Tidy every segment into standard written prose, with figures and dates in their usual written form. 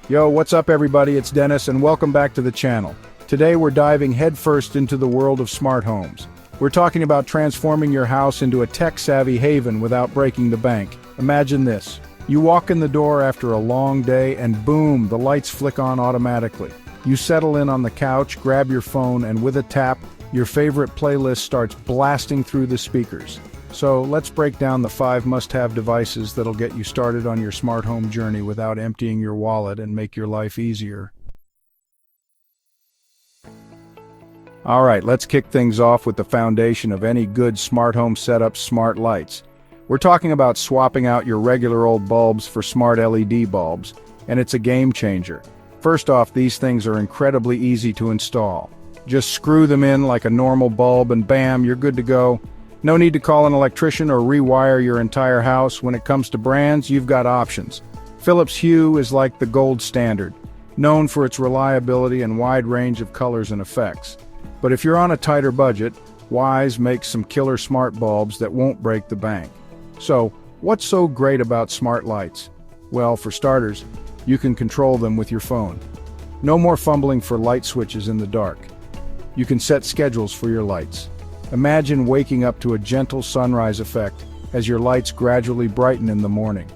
Yo, what's up everybody? It's Dennis and welcome back to the channel. Today we're diving headfirst into the world of smart homes. We're talking about transforming your house into a tech-savvy haven without breaking the bank. Imagine this. You walk in the door after a long day and boom, the lights flick on automatically. You settle in on the couch, grab your phone, and with a tap, your favorite playlist starts blasting through the speakers. So let's break down the 5 must-have devices that'll get you started on your smart home journey without emptying your wallet and make your life easier. Alright, let's kick things off with the foundation of any good smart home setup: smart lights. We're talking about swapping out your regular old bulbs for smart LED bulbs, and it's a game changer. First off, these things are incredibly easy to install. Just screw them in like a normal bulb and bam, you're good to go. No need to call an electrician or rewire your entire house. When it comes to brands, you've got options. Philips Hue is like the gold standard, known for its reliability and wide range of colors and effects. But if you're on a tighter budget, Wise makes some killer smart bulbs that won't break the bank. So, what's so great about smart lights? Well, for starters, you can control them with your phone. No more fumbling for light switches in the dark. You can set schedules for your lights. Imagine waking up to a gentle sunrise effect as your lights gradually brighten in the morning.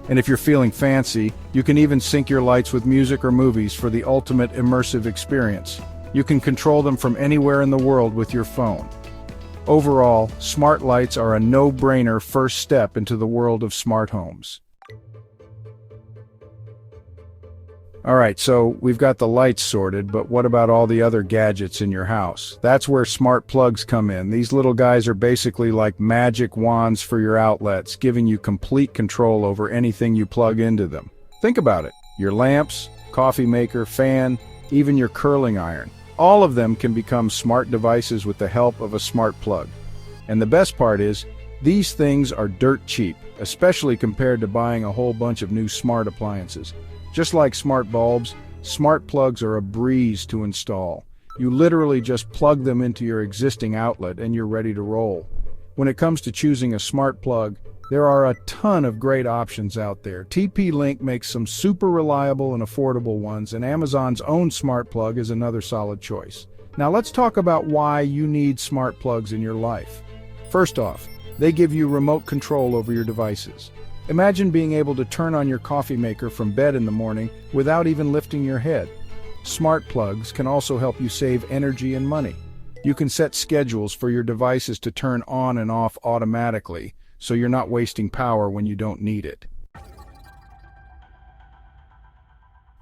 And if you're feeling fancy, you can even sync your lights with music or movies for the ultimate immersive experience. You can control them from anywhere in the world with your phone. Overall, smart lights are a no-brainer first step into the world of smart homes. Alright, so we've got the lights sorted, but what about all the other gadgets in your house? That's where smart plugs come in. These little guys are basically like magic wands for your outlets, giving you complete control over anything you plug into them. Think about it. Your lamps, coffee maker, fan, even your curling iron. All of them can become smart devices with the help of a smart plug. And the best part is, these things are dirt cheap, especially compared to buying a whole bunch of new smart appliances. Just like smart bulbs, smart plugs are a breeze to install. You literally just plug them into your existing outlet and you're ready to roll. When it comes to choosing a smart plug, there are a ton of great options out there. TP-Link makes some super reliable and affordable ones, and Amazon's own smart plug is another solid choice. Now let's talk about why you need smart plugs in your life. First off, they give you remote control over your devices. Imagine being able to turn on your coffee maker from bed in the morning without even lifting your head. Smart plugs can also help you save energy and money. You can set schedules for your devices to turn on and off automatically, so you're not wasting power when you don't need it.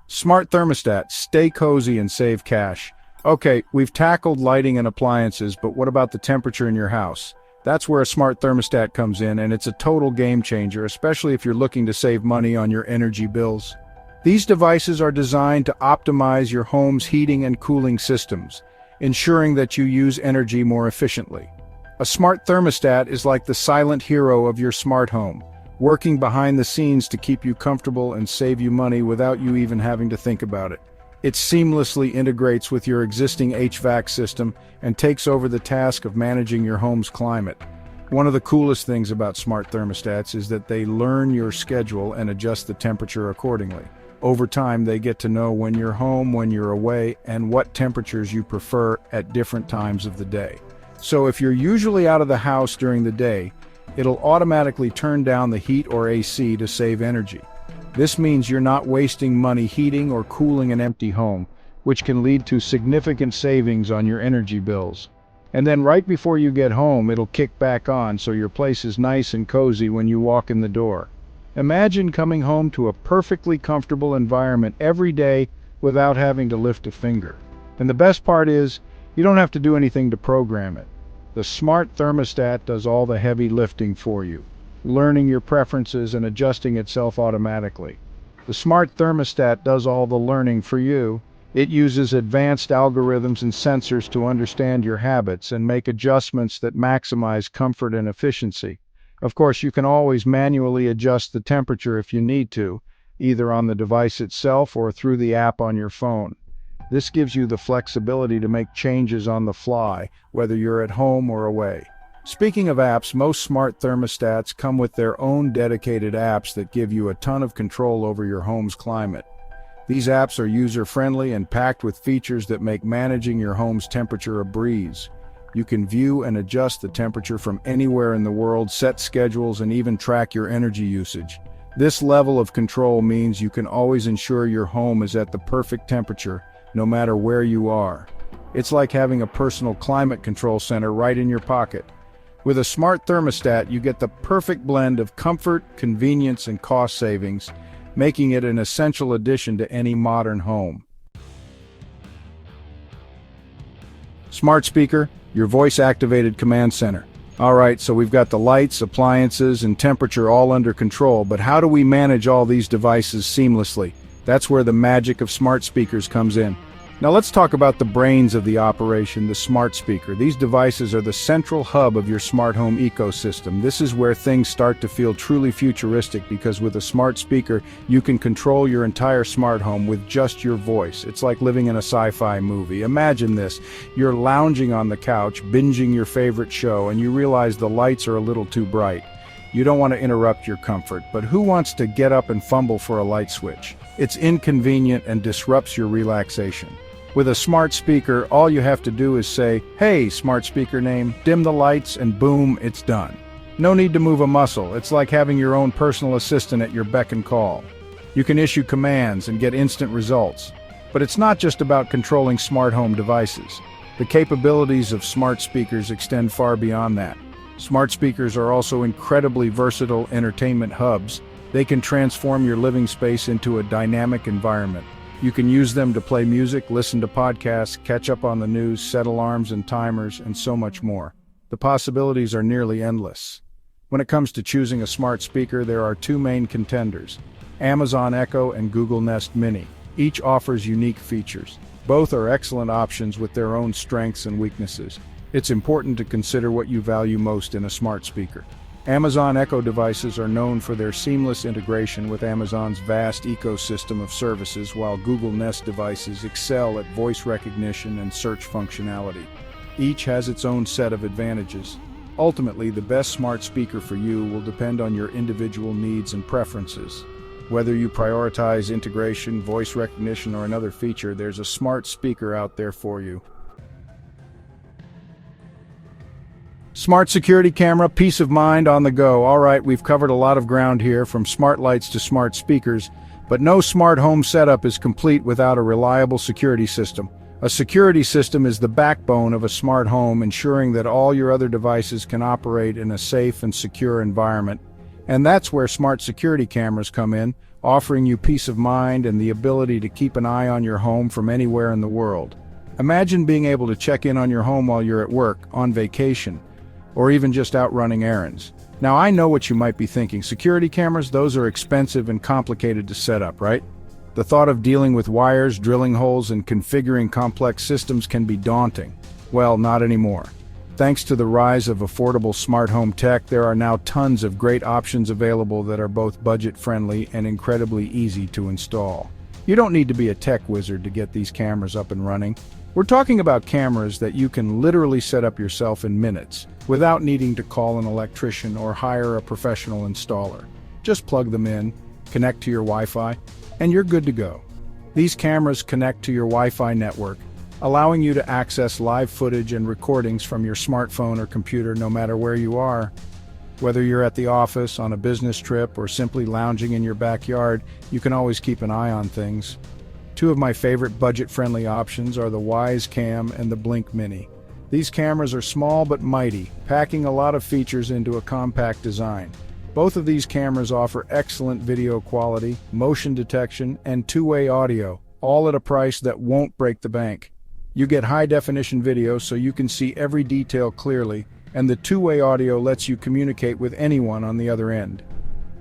Smart thermostat. Stay cozy and save cash. Okay, we've tackled lighting and appliances, but what about the temperature in your house? That's where a smart thermostat comes in, and it's a total game changer, especially if you're looking to save money on your energy bills. These devices are designed to optimize your home's heating and cooling systems, ensuring that you use energy more efficiently. A smart thermostat is like the silent hero of your smart home, working behind the scenes to keep you comfortable and save you money without you even having to think about it. It seamlessly integrates with your existing HVAC system and takes over the task of managing your home's climate. One of the coolest things about smart thermostats is that they learn your schedule and adjust the temperature accordingly. Over time, they get to know when you're home, when you're away, and what temperatures you prefer at different times of the day. So if you're usually out of the house during the day, it'll automatically turn down the heat or AC to save energy. This means you're not wasting money heating or cooling an empty home, which can lead to significant savings on your energy bills. And then right before you get home, it'll kick back on so your place is nice and cozy when you walk in the door. Imagine coming home to a perfectly comfortable environment every day without having to lift a finger. And the best part is, you don't have to do anything to program it. The smart thermostat does all the heavy lifting for you, learning your preferences and adjusting itself automatically. The smart thermostat does all the learning for you. It uses advanced algorithms and sensors to understand your habits and make adjustments that maximize comfort and efficiency. Of course, you can always manually adjust the temperature if you need to, either on the device itself or through the app on your phone. This gives you the flexibility to make changes on the fly, whether you're at home or away. Speaking of apps, most smart thermostats come with their own dedicated apps that give you a ton of control over your home's climate. These apps are user-friendly and packed with features that make managing your home's temperature a breeze. You can view and adjust the temperature from anywhere in the world, set schedules, and even track your energy usage. This level of control means you can always ensure your home is at the perfect temperature, no matter where you are. It's like having a personal climate control center right in your pocket. With a smart thermostat, you get the perfect blend of comfort, convenience, and cost savings, making it an essential addition to any modern home. Smart speaker, your voice-activated command center. Alright, so we've got the lights, appliances, and temperature all under control, but how do we manage all these devices seamlessly? That's where the magic of smart speakers comes in. Now let's talk about the brains of the operation, the smart speaker. These devices are the central hub of your smart home ecosystem. This is where things start to feel truly futuristic, because with a smart speaker, you can control your entire smart home with just your voice. It's like living in a sci-fi movie. Imagine this. You're lounging on the couch, binging your favorite show, and you realize the lights are a little too bright. You don't want to interrupt your comfort, but who wants to get up and fumble for a light switch? It's inconvenient and disrupts your relaxation. With a smart speaker, all you have to do is say, "Hey, smart speaker name, dim the lights," and boom, it's done. No need to move a muscle. It's like having your own personal assistant at your beck and call. You can issue commands and get instant results. But it's not just about controlling smart home devices. The capabilities of smart speakers extend far beyond that. Smart speakers are also incredibly versatile entertainment hubs. They can transform your living space into a dynamic environment. You can use them to play music, listen to podcasts, catch up on the news, set alarms and timers, and so much more. The possibilities are nearly endless. When it comes to choosing a smart speaker, there are two main contenders: Amazon Echo and Google Nest Mini. Each offers unique features. Both are excellent options with their own strengths and weaknesses. It's important to consider what you value most in a smart speaker. Amazon Echo devices are known for their seamless integration with Amazon's vast ecosystem of services, while Google Nest devices excel at voice recognition and search functionality. Each has its own set of advantages. Ultimately, the best smart speaker for you will depend on your individual needs and preferences. Whether you prioritize integration, voice recognition, or another feature, there's a smart speaker out there for you. Smart security camera, peace of mind on the go. All right, we've covered a lot of ground here, from smart lights to smart speakers, but no smart home setup is complete without a reliable security system. A security system is the backbone of a smart home, ensuring that all your other devices can operate in a safe and secure environment. And that's where smart security cameras come in, offering you peace of mind and the ability to keep an eye on your home from anywhere in the world. Imagine being able to check in on your home while you're at work, on vacation, or even just out running errands. Now, I know what you might be thinking. Security cameras, those are expensive and complicated to set up, right? The thought of dealing with wires, drilling holes, and configuring complex systems can be daunting. Well, not anymore. Thanks to the rise of affordable smart home tech, there are now tons of great options available that are both budget-friendly and incredibly easy to install. You don't need to be a tech wizard to get these cameras up and running. We're talking about cameras that you can literally set up yourself in minutes, without needing to call an electrician or hire a professional installer. Just plug them in, connect to your Wi-Fi, and you're good to go. These cameras connect to your Wi-Fi network, allowing you to access live footage and recordings from your smartphone or computer no matter where you are. Whether you're at the office, on a business trip, or simply lounging in your backyard, you can always keep an eye on things. Two of my favorite budget-friendly options are the Wise Cam and the Blink Mini. These cameras are small but mighty, packing a lot of features into a compact design. Both of these cameras offer excellent video quality, motion detection, and two-way audio, all at a price that won't break the bank. You get high-definition video so you can see every detail clearly, and the two-way audio lets you communicate with anyone on the other end.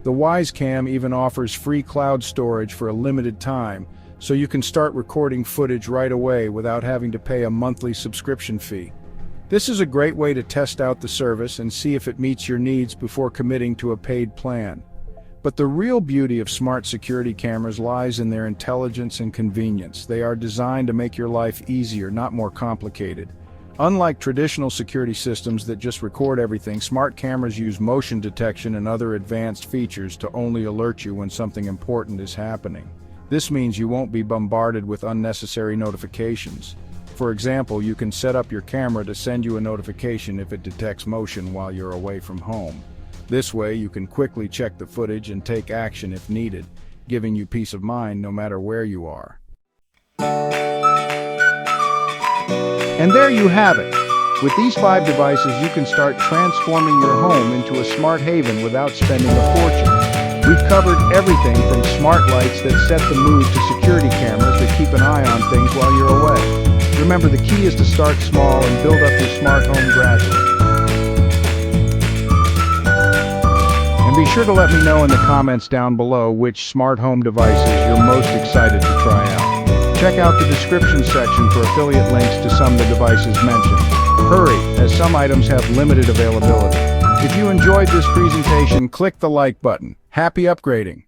The Wise Cam even offers free cloud storage for a limited time, so you can start recording footage right away without having to pay a monthly subscription fee. This is a great way to test out the service and see if it meets your needs before committing to a paid plan. But the real beauty of smart security cameras lies in their intelligence and convenience. They are designed to make your life easier, not more complicated. Unlike traditional security systems that just record everything, smart cameras use motion detection and other advanced features to only alert you when something important is happening. This means you won't be bombarded with unnecessary notifications. For example, you can set up your camera to send you a notification if it detects motion while you're away from home. This way, you can quickly check the footage and take action if needed, giving you peace of mind no matter where you are. And there you have it. With these 5 devices, you can start transforming your home into a smart haven without spending a fortune. We've covered everything from smart lights that set the mood to security cameras that keep an eye on things while you're away. Remember, the key is to start small and build up your smart home gradually. And be sure to let me know in the comments down below which smart home devices you're most excited to try out. Check out the description section for affiliate links to some of the devices mentioned. Hurry, as some items have limited availability. If you enjoyed this presentation, click the like button. Happy upgrading!